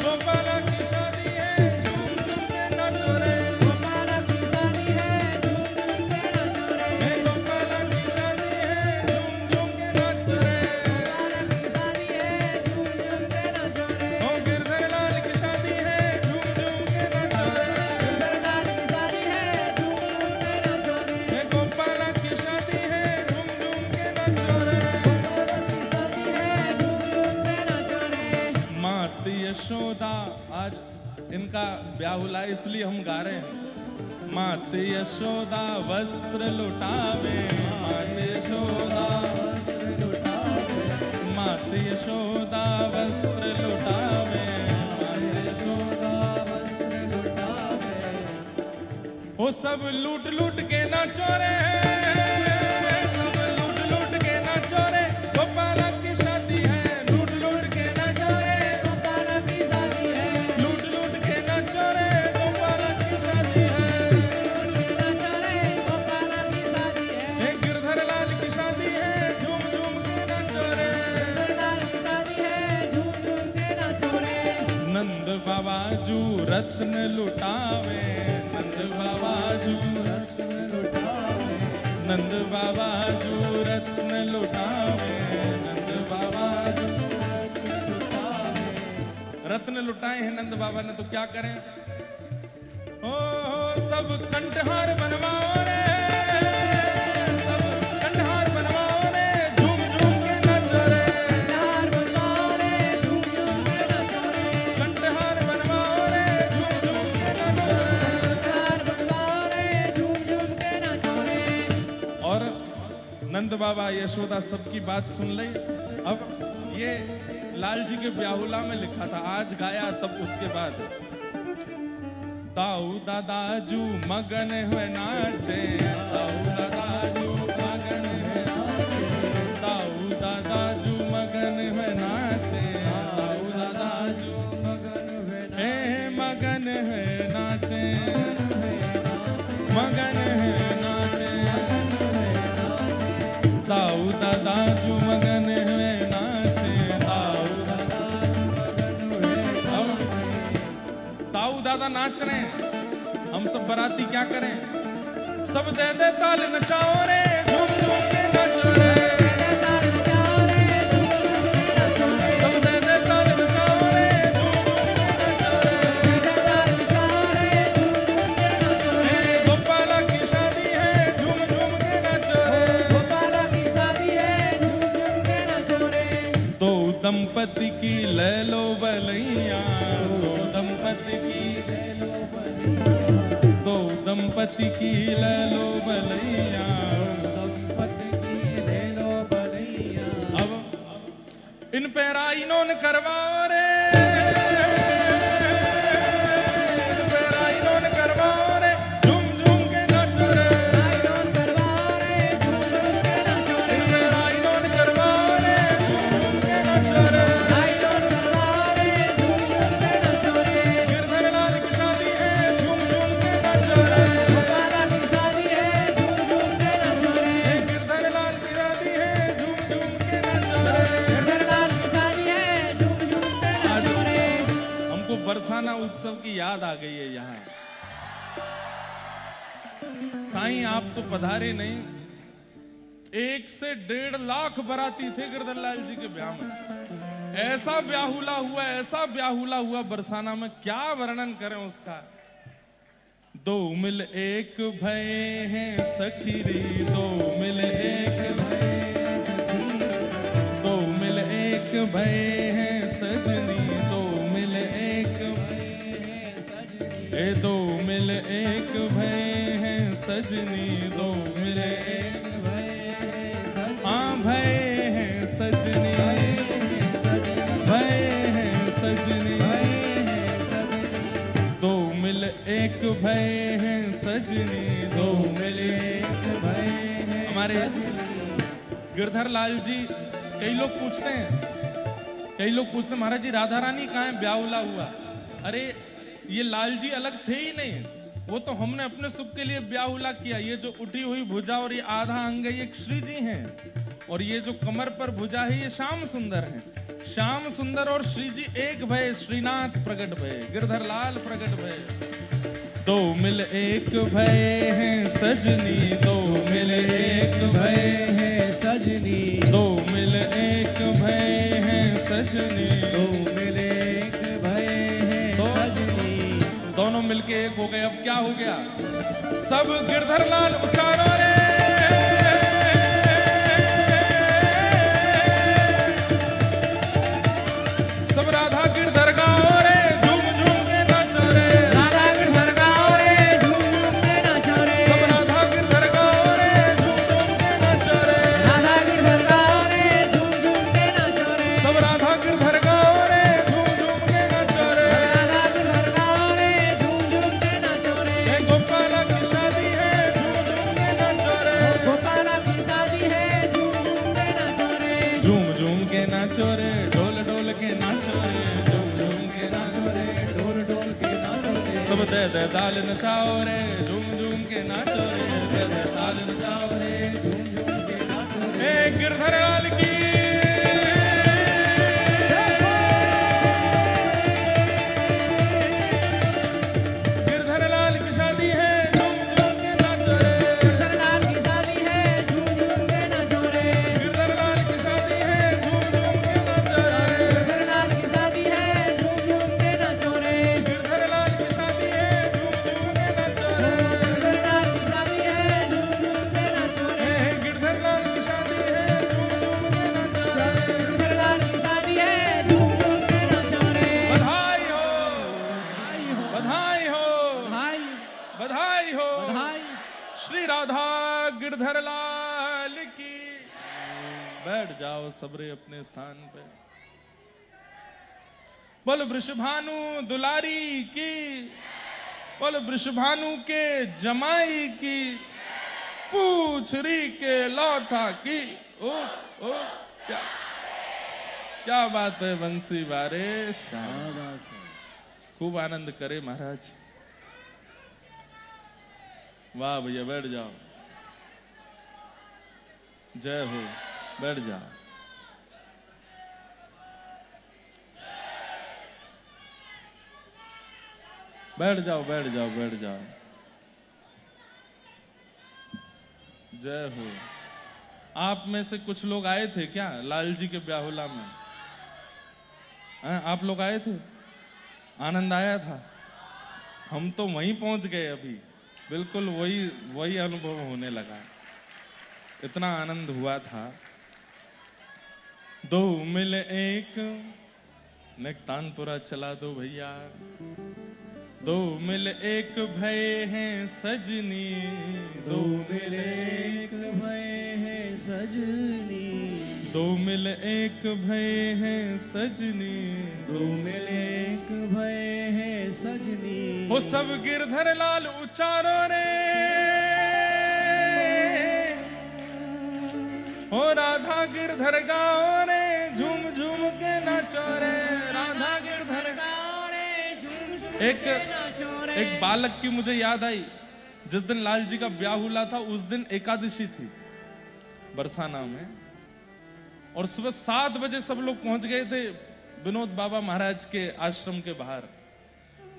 गोपाला की शादी है झूम झूम के नाचो रे, गोपाला की शादी है झूम झूम के नाचो रे, हे गोपाला की शादी है झूम झूम के नाचो रे, गोपाला की शादी है झूम झूम के नाचो रे, ओ गिरधर लाल की शादी है झूम झूम के नाचो रे, गिरधर लाल की शादी है झूम झूम के नाचो रे, हे गोपाला की शादी है झूम झूम के नाचो रे, गोपाला की शादी है झूम झूम के नाचो रे। मात यशोदा, आज इनका ब्याहुला इसलिए हम गा रहे हैं। मात यशोदा वस्त्र लुटावे, मात यशोदा वस्त्र लुटावे, मात यशोदा वस्त्र लुटावे, मात यशोदा वस्त्र लुटावे। वो सब लूट लूट के नाचो रे, सब लूट लूट के नाचो रे, गोपाला की शादी है लूट लूट के नाचो रे, गोपाला की शादी है लूट लूट के नाचो रे, गोपाला की शादी है लूट के नाचो रे, गोपाला की शादी है। हे गिरधर लाल की शादी है झूम झूम के नाचो रे, गिरधर लाल की शादी है झूम झूम के नाचो रे। नंद बाबाजू रत्न लुटावे, नंद बाबाजू रत्न लुटावे, नंद बाबाजू रत्न लुटावे, नंद बाबाजू रत्न लुटावे। रत्न लुटाए हैं नंद बाबा ने तो क्या करें, ओ सब कंठहार बनवाओ रे, सब कंठहार बनवाओ रे, झूम झूम के नाचो रे, कंठहार बनवाओ रे, झूम झूम के नाचो रे, कंठहार बनवाओ रे, झूम झूम के नाचो रे, कंठहार बनवाओ नंद बाबा यशोदा सबकी बात सुन ली। अब ये लाल जी के ब्याहुला में लिखा था, आज गाया तब उसके बाद। दाऊ दादाजू मगन हुए नाचे, दाऊ दादाजू मगन हुए नाचे, दाऊ दादाजू मगन हुए नाचे, दाऊ दादाजू मगन हुए नाचे, मगन हुए नाचे, दाऊ दादाजू मगन हुए नाचे, दाऊ दाऊ दादा नाच रहे हैं, हम सब बाराती क्या करें? सब दे दे ताल नचाओ रे, झूम झूम के नाचो रे, सब दे दे ताल नचाओ रे, गोपाला की शादी है, झूम झूम के नाचो रे, गोपाला की शादी है, झूम झूम के नाचो रे। दो दंपति की ले लो बलैया, दो दंपति की ले लो बलैया, दो दंपति की ले लो बलैया, दंपति की ले लो बलैया। अब इन पे राइनों करवाओ रे, इन पे राइनों करवाओ रे, झूम झूम के नाचो रे, राइनों करवाओ रे, झूम झूम के नाचो रे, इन पे राइनों करवाओ रे, झूम झूम के नाचो रे, राइनों करवाओ रे, झूम झूम के नाचो रे। गिरधर लाल की शादी है, झूम झूम के नाचो रे, गोपाला की शादी है, झूम झूम के नाचो रे, गिरधर लाल की शादी है, झूम झूम के नाचो रे, गिरधर लाल की शादी है, झूम झूम के नाचो रे। हमको बरसाना उत्सव की याद आ गई है यहाँ। साईं आप तो पधारे नहीं, 1 से 1.5 लाख बाराती थे गिरधर लाल जी के ब्याह में। ऐसा ब्याहुला हुआ, ऐसा ब्याहुला हुआ बरसाना में, क्या वर्णन करें उसका। दो मिल एक भय हैं सखी रे, दो मिल एक भय सखी, दो मिल एक भय हैं सजनी, दो मिल एक भय हैं सजनी, दो मिल एक भय हैं सजनी, दो मिल एक भय हैं सजनी, हाँ भय हैं सजनी, भय हैं सजनी, दो मिल एक भय हैं सजनी, दो मिल एक भय हैं। हमारे गिरधर लाल जी, कई लोग पूछते हैं महाराज जी राधा रानी कहाँ है, ब्याहुला हुआ। अरे ये लाल जी अलग थे ही नहीं, वो तो हमने अपने सुख के लिए ब्याहुला किया। ये जो उठी हुई भुजा और ये आधा अंग है, ये श्री जी हैं, और ये जो कमर पर भुजा है, ये श्याम सुंदर है। श्याम सुंदर और श्री जी एक भय, श्रीनाथ प्रगट भय, गिरधर लाल प्रगट भय। दो मिल एक भय हैं सजनी, दो मिल एक भय हैं सजनी, दो मिल एक भय हैं सजनी, दो मिल एक भय हैं सजनी। दोनों मिलके एक हो गए। अब क्या हो गया? सब गिरधर लाल उचारो रे, सब राधा गिरधर गाओ रे, झूम झूम के नाचो रे, राधा गिरधर गाओ रे, झूम झूम के नाचो रे, सब राधा गिरधर गाओ रे, झूम झूम के नाचो रे, राधा गिरधर गाओ रे, झूम झूम के नाचो रे, सब राधा गिरधर गाओ रे, झूम झूम के नाचो रे, राधा गिरधर गाओ रे, झूम झूम के नाचो रे। गोपाला की शादी है, झूम झूम के नाचो रे, गोपाला की शादी है, झूम झूम के नाचो रे, झूम झूम के नाचो रे, ढोल ढोल के नाचो रे, झूम झूम के नाचो रे, ढोल ढोल के नाचो रे, सब दे दे ताल नचाओ रे, झूम झूम के नाचो रे, दे दे ताल नचाओ रे, झूम झूम के नाचो रे। गिरधर लाल की गिरधर लाल की शादी है, झूम झूम के नाचो रे, गिरधर लाल की शादी है, झूम झूम के नाचो रे, गिरधर लाल की शादी है, झूम झूम के नाचो रे, गिरधर लाल की शादी है, झूम झूम के नाचो रे, गिरधर लाल की शादी है, झूम झूम के नाचो रे, गिरधर लाल की शादी है, झूम झूम के नाचो रे, गिरधर लाल की शादी है, झूम बैठ जाओ सबरे अपने स्थान पे। बोल वृषभानु दुलारी की, बोल वृषभानु के जमाई की, पूछरी के लौठा की। ओ ओ क्या क्या बात है बंसी बारे श्याम। खूब आनंद करे महाराज। वाह भैया बैठ जाओ। जय हो, बैठ जाओ। बैठ जाओ बैठ जाओ बैठ जाओ। जय हो। आप में से कुछ लोग आए थे क्या लाल जी के ब्याहुला में? आप लोग आए थे? आनंद आया था? हम तो वहीं पहुंच गए अभी, बिल्कुल वही अनुभव होने लगा। इतना आनंद हुआ था। दो मिल एक नेक तानपुरा चला दो भैया। दो मिल एक भय हैं सजनी, दो मिल एक भय हैं सजनी, दो मिल एक भय हैं सजनी, दो मिल एक भय हैं सजनी। हो सब गिरधर लाल उचारो रे, हो राधा गिरधर गाओ रे, झूम झूम के नाचो रे, राधा गिरधर गाओ रे, झूम झूम के नाचो रे। एक बालक की मुझे याद आई। जिस दिन लाल जी का ब्याह हुआ था उस दिन एकादशी थी बरसाना में, और सुबह 7 बजे सब लोग पहुंच गए थे विनोद बाबा महाराज के आश्रम के बाहर।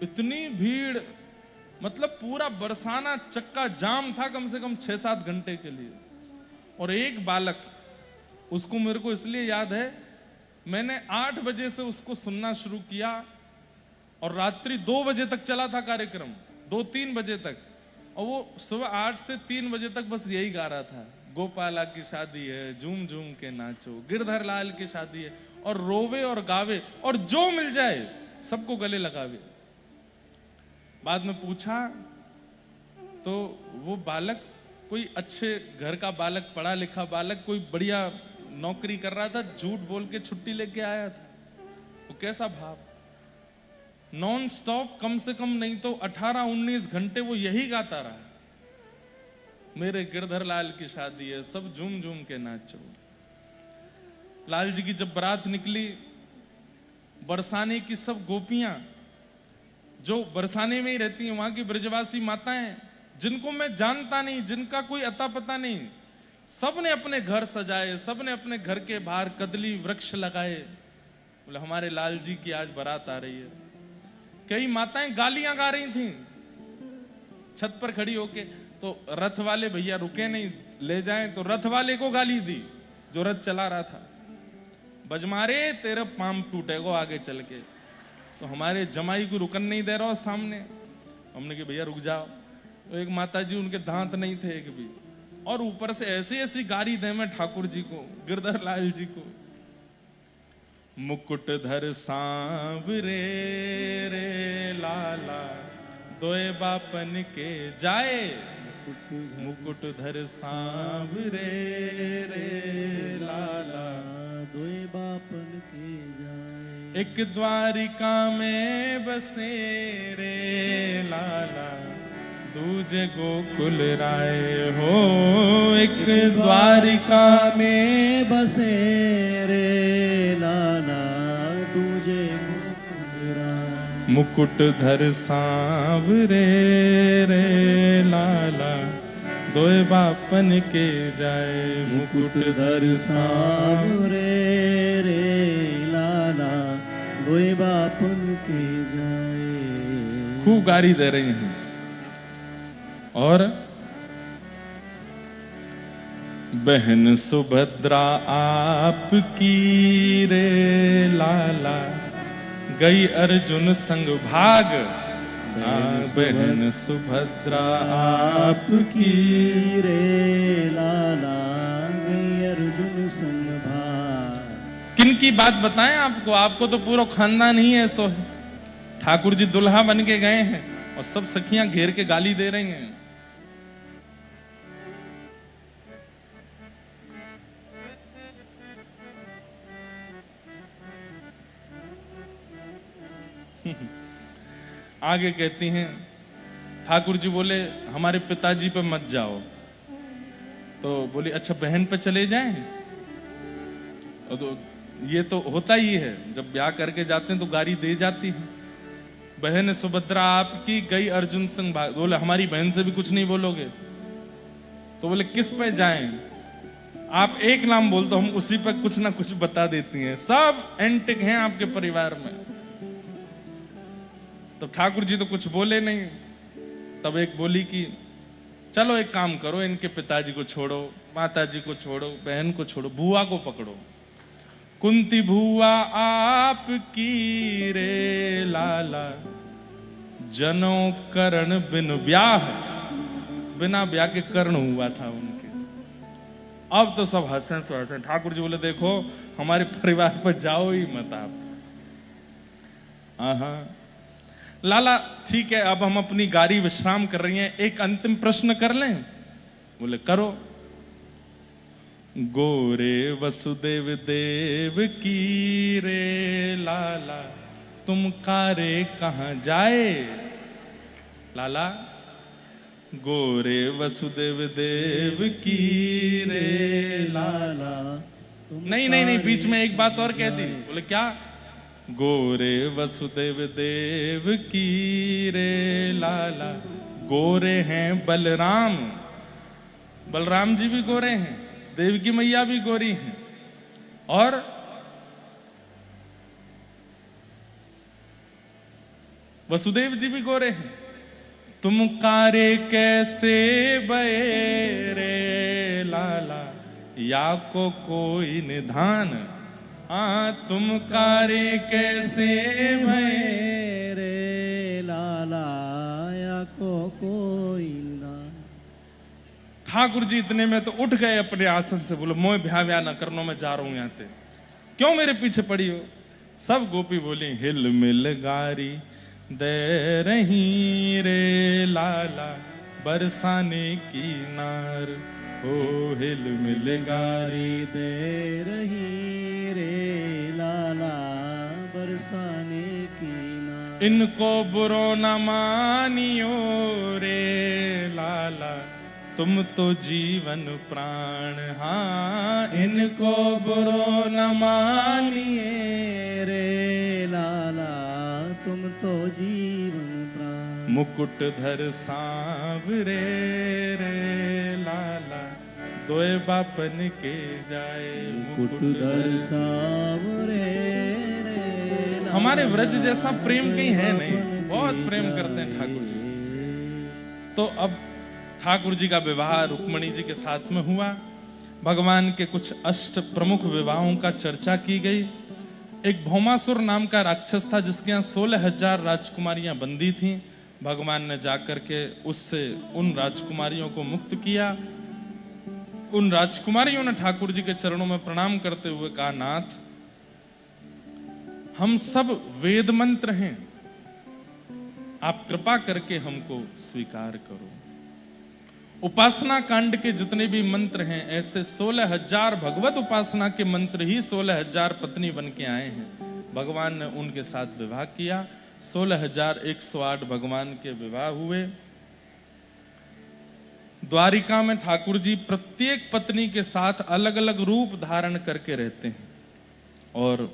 इतनी भीड़, मतलब पूरा बरसाना चक्का जाम था कम से कम 6-7 घंटे के लिए। और एक बालक, उसको मेरे को इसलिए याद है, मैंने 8 बजे से उसको सुनना शुरू किया और रात्रि 2 बजे तक चला था कार्यक्रम, 2-3 बजे तक। और वो सुबह 8 से 3 बजे तक बस यही गा रहा था, गोपाला की शादी है झूम झूम के नाचो, गिरधर लाल की शादी है, और रोवे और गावे और जो मिल जाए सबको गले लगावे। बाद में पूछा तो वो बालक कोई अच्छे घर का बालक, पढ़ा लिखा बालक, कोई बढ़िया नौकरी कर रहा था, झूठ बोल के छुट्टी लेके आया था। वो कैसा भाव, नॉन स्टॉप कम से कम नहीं तो 18-19 घंटे वो यही गाता रहा, मेरे गिरधर लाल की शादी है सब झूम झूम के नाचो। लाल जी की जब बारात निकली, बरसाने की सब गोपियां जो बरसाने में ही रहती हैं, वहां की ब्रजवासी माताएं जिनको मैं जानता नहीं, जिनका कोई अता पता नहीं, सब ने अपने घर सजाए, सब ने अपने घर के बाहर कदली वृक्ष लगाए। बोले हमारे लाल जी की आज बारात आ रही है। कई माताएं गालियां गा रही थीं छत पर खड़ी होके, तो रथ वाले भैया रुके नहीं, ले जाएं तो रथ वाले को गाली दी जो रथ चला रहा था, बजमारे तेरा पाम टूटेगा आगे चल के। तो हमारे जमाई को रुकन नहीं दे रहा सामने। हमने कहा भैया रुक जाओ। तो एक माता जी, उनके दांत नहीं थे एक भी, और ऊपर से ऐसी ऐसी गारी दे में ठाकुर जी को, गिरधर लाल जी को। मुकुट धर सांवरे रे लाला, दोए बापन के जाए, मुकुट धर सांवरे रे लाला, दोए बापन के जाए। एक द्वारिका में बसे रे लाला, दूजे गोकुल राय हो। एक द्वारिका में बसे रे लाला, दूजे गोकुल राय। मुकुट धर सांवरे रे लाला, दोए बापन के जाए, मुकुट धर सांवरे रे लाला, दोए बापन के जाए। खूब गारी दे रही हैं। और बहन सुभद्रा आपकी रे लाला, गई अर्जुन संग भाग। बहन सुभद्रा आपकी रे लाला, गई अर्जुन संग भाग। किन की बात बताएं आपको? आपको तो पूरा खानदान ही है। सो ठाकुर जी दुल्हा बन के गए हैं और सब सखियां घेर के गाली दे रही हैं। आगे कहती हैं, ठाकुर जी बोले हमारे पिताजी पे मत जाओ। तो बोली अच्छा बहन पे चले जाएं। तो ये तो होता ही है, जब ब्याह करके जाते हैं तो गाड़ी दे जाती है। बहन सुभद्रा आपकी गई अर्जुन सिंह भाग। बोले हमारी बहन से भी कुछ नहीं बोलोगे? तो बोले किस पे जाएं? आप एक नाम बोल दो, हम उसी पर कुछ ना कुछ बता देती हैं। सब एंटिक हैं आपके परिवार में। तो ठाकुर जी तो कुछ बोले नहीं। तब एक बोली कि चलो एक काम करो, इनके पिताजी को छोड़ो, माताजी को छोड़ो, बहन को छोड़ो, बुआ को पकड़ो। कुंती बुआ आपकी रे लाला, जनो करण बिन ब्याह। बिना ब्याह के कर्ण हुआ था उनके। अब तो सब हंसे हंसे। ठाकुर जी बोले देखो हमारे परिवार पर जाओ ही मत आप। आहा लाला ठीक है, अब हम अपनी गाड़ी विश्राम कर रही हैं, एक अंतिम प्रश्न कर लें? बोले करो। गोरे वसुदेव देव की रे लाला, तुम कारे कहां जाए? लाला गोरे वसुदेव देव की रे लाला। नहीं नहीं नहीं, बीच में एक बात और कह दी। बोले क्या? गोरे वसुदेव देव की रे लाला, गोरे हैं बलराम। बलराम जी भी गोरे हैं, देवकी मैया भी गोरी हैं, और वसुदेव जी भी गोरे हैं। तुम कारे कैसे बये रे लाला, या को कोई निधान। तुम कारे कैसे भये रे लाला, या को कोई ना। ठाकुर जी इतने में तो उठ गए अपने आसन से। बोले मोह ब्याह व्याह न करनो, मैं जा रहा हूं यहां से, क्यों मेरे पीछे पड़ी हो? सब गोपी बोली हिल मिल गारी दे रही रे लाला, बरसाने की नार। ओ हिल मिल गारी दे रही रे लाला, बरसाने की नार। इनको बुरो न मानियो रे लाला, तुम तो जीवन प्राण। हाँ इनको बुरो न मानिए रे लाला, तुम तो जीवन प्राण। मुकुट धर सांवरे रे लाला, दोए बापन के जाए। मुकुट धर सांवरे रे लाला, हमारे व्रज जैसा प्रेम कहीं है नहीं, बहुत प्रेम करते हैं ठाकुर जी। तो अब ठाकुर जी का विवाह रुक्मणी जी के साथ में हुआ। भगवान के कुछ अष्ट प्रमुख विवाहों का चर्चा की गई। एक भौमासुर नाम का राक्षस था जिसके यहाँ 16,000 राजकुमारियां बंदी थीं। भगवान ने जाकर के उससे उन राजकुमारियों को मुक्त किया। उन राजकुमारियों ने ठाकुर जी के चरणों में प्रणाम करते हुए कहा, नाथ हम सब वेद मंत्र हैं, आप कृपा करके हमको स्वीकार करो। उपासना कांड के जितने भी मंत्र हैं, ऐसे 16,000 भगवत उपासना के मंत्र ही 16,000 पत्नी बन के आए हैं। भगवान ने उनके साथ विवाह किया। 16,108 भगवान के विवाह हुए। द्वारिका में ठाकुर जी प्रत्येक पत्नी के साथ अलग अलग रूप धारण करके रहते हैं। और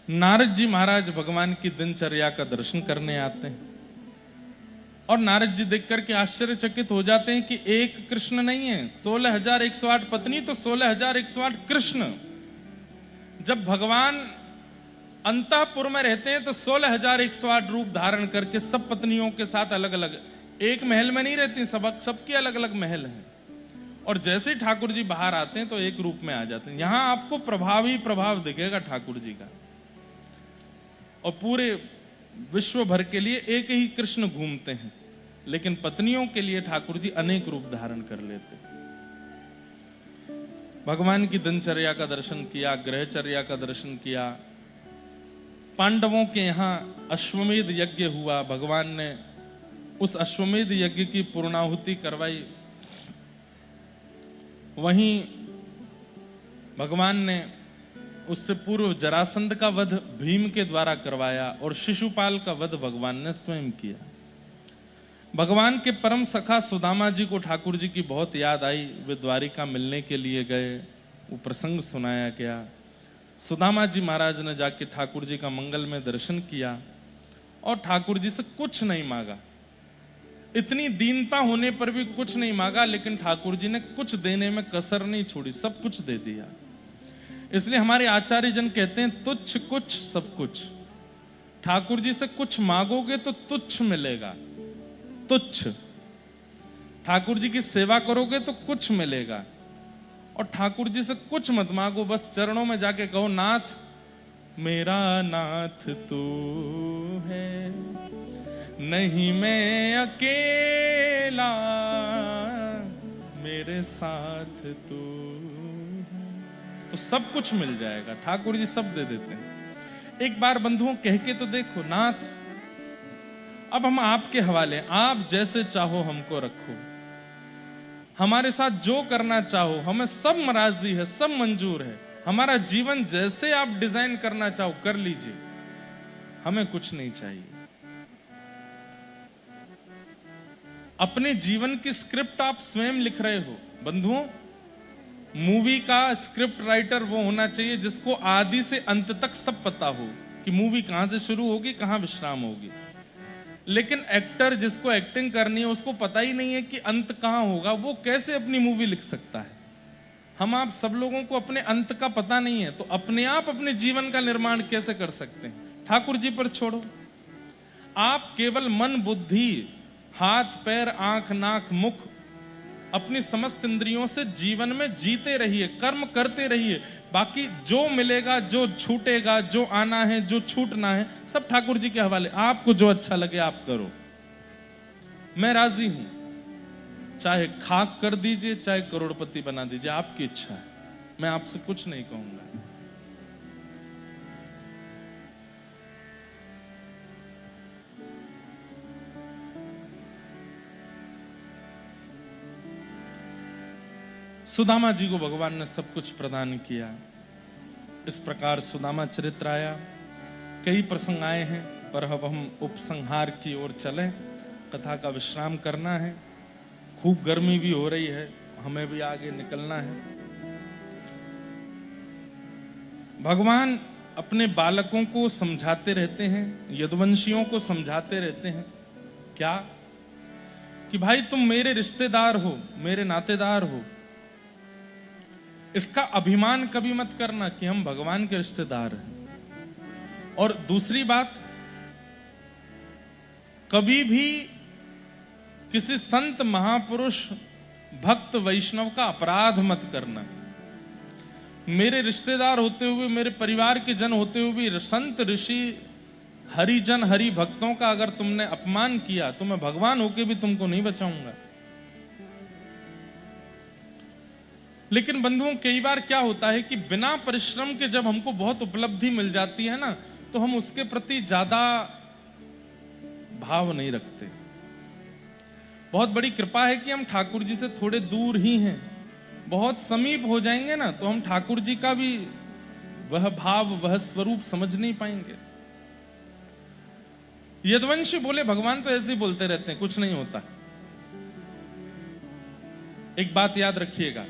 नारद जी महाराज भगवान की दिनचर्या का दर्शन करने आते हैं और नारद जी देख करके आश्चर्यचकित हो जाते हैं कि एक कृष्ण नहीं है, 16,108 पत्नी तो 16,108 कृष्ण। जब भगवान अंतःपुर में रहते हैं तो 16,108 रूप धारण करके सब पत्नियों के साथ अलग अलग, एक महल में नहीं रहती, सबके अलग अलग महल हैं। और जैसे ही ठाकुर जी बाहर आते हैं तो एक रूप में आ जाते हैं। यहां आपको प्रभाव ही प्रभाव दिखेगा ठाकुर जी का। और पूरे विश्व भर के लिए एक ही कृष्ण घूमते हैं, लेकिन पत्नियों के लिए ठाकुर जी अनेक रूप धारण कर लेते हैं। भगवान की दिनचर्या का दर्शन किया, ग्रहचर्या का दर्शन किया। पांडवों के यहां अश्वमेध यज्ञ हुआ। भगवान ने उस अश्वमेध यज्ञ की पूर्णाहुति करवाई। वहीं भगवान ने उससे पूर्व जरासंध का वध भीम के द्वारा करवाया और शिशुपाल का वध भगवान ने स्वयं किया। भगवान के परम सखा सुदामा जी को ठाकुर जी की बहुत याद आई। वे द्वारिका मिलने के लिए गए। वो प्रसंग सुनाया गया। सुदामा जी महाराज ने जाके ठाकुर जी का मंगल में दर्शन किया और ठाकुर जी से कुछ नहीं मांगा। इतनी दीनता होने पर भी कुछ नहीं मांगा, लेकिन ठाकुर जी ने कुछ देने में कसर नहीं छोड़ी, सब कुछ दे दिया। इसलिए हमारे आचार्य जन कहते हैं तुच्छ कुछ सब कुछ। ठाकुर जी से कुछ मांगोगे तो तुच्छ मिलेगा, तुच्छ। ठाकुर जी की सेवा करोगे तो कुछ मिलेगा। और ठाकुर जी से कुछ मत मांगो, बस चरणों में जाके कहो नाथ मेरा नाथ तू है, नहीं मैं अकेला, मेरे साथ तू है, तो सब कुछ मिल जाएगा। ठाकुर जी सब दे देते हैं। एक बार बंधुओं कह के तो देखो, नाथ अब हम आपके हवाले, आप जैसे चाहो हमको रखो, हमारे साथ जो करना चाहो, हमें सब मराजी है, सब मंजूर है, हमारा जीवन जैसे आप डिजाइन करना चाहो कर लीजिए, हमें कुछ नहीं चाहिए। अपने जीवन की स्क्रिप्ट आप स्वयं लिख रहे हो। बंधुओं, मूवी का स्क्रिप्ट राइटर वो होना चाहिए जिसको आदि से अंत तक सब पता हो कि मूवी कहां से शुरू होगी, कहां विश्राम होगी। लेकिन एक्टर जिसको एक्टिंग करनी है उसको पता ही नहीं है कि अंत कहां होगा, वो कैसे अपनी मूवी लिख सकता है? हम आप सब लोगों को अपने अंत का पता नहीं है, तो अपने आप अपने जीवन का निर्माण कैसे कर सकते हैं? ठाकुर जी पर छोड़ो। आप केवल मन बुद्धि, हाथ पैर आंख नाक मुख, अपनी समस्त इंद्रियों से जीवन में जीते रहिए, कर्म करते रहिए। बाकी जो मिलेगा, जो छूटेगा, जो आना है, जो छूटना है, सब ठाकुर जी के हवाले। आपको जो अच्छा लगे आप करो, मैं राजी हूं। चाहे खाक कर दीजिए, चाहे करोड़पति बना दीजिए, आपकी इच्छा है, मैं आपसे कुछ नहीं कहूंगा। सुदामा जी को भगवान ने सब कुछ प्रदान किया। इस प्रकार सुदामा चरित्र आया। कई प्रसंग आए हैं, पर अब हम उपसंहार की ओर चलें। कथा का विश्राम करना है। खूब गर्मी भी हो रही है, हमें भी आगे निकलना है। भगवान अपने बालकों को समझाते रहते हैं, यदुवंशियों को समझाते रहते हैं। क्या? कि भाई तुम मेरे रिश्तेदार हो, मेरे नातेदार हो। इसका अभिमान कभी मत करना कि हम भगवान के रिश्तेदार हैं। और दूसरी बात, कभी भी किसी संत महापुरुष भक्त वैष्णव का अपराध मत करना। मेरे रिश्तेदार होते हुए, मेरे परिवार के जन होते हुए भी संत ऋषि हरिजन हरि भक्तों का अगर तुमने अपमान किया तो मैं भगवान होके भी तुमको नहीं बचाऊंगा। लेकिन बंधुओं, कई बार क्या होता है कि बिना परिश्रम के जब हमको बहुत उपलब्धि मिल जाती है ना, तो हम उसके प्रति ज्यादा भाव नहीं रखते। बहुत बड़ी कृपा है कि हम ठाकुर जी से थोड़े दूर ही हैं। बहुत समीप हो जाएंगे ना तो हम ठाकुर जी का भी वह भाव, वह स्वरूप समझ नहीं पाएंगे। यदुवंशी बोले भगवान तो ऐसे ही बोलते रहते हैं, कुछ नहीं होता। एक बात याद रखिएगा,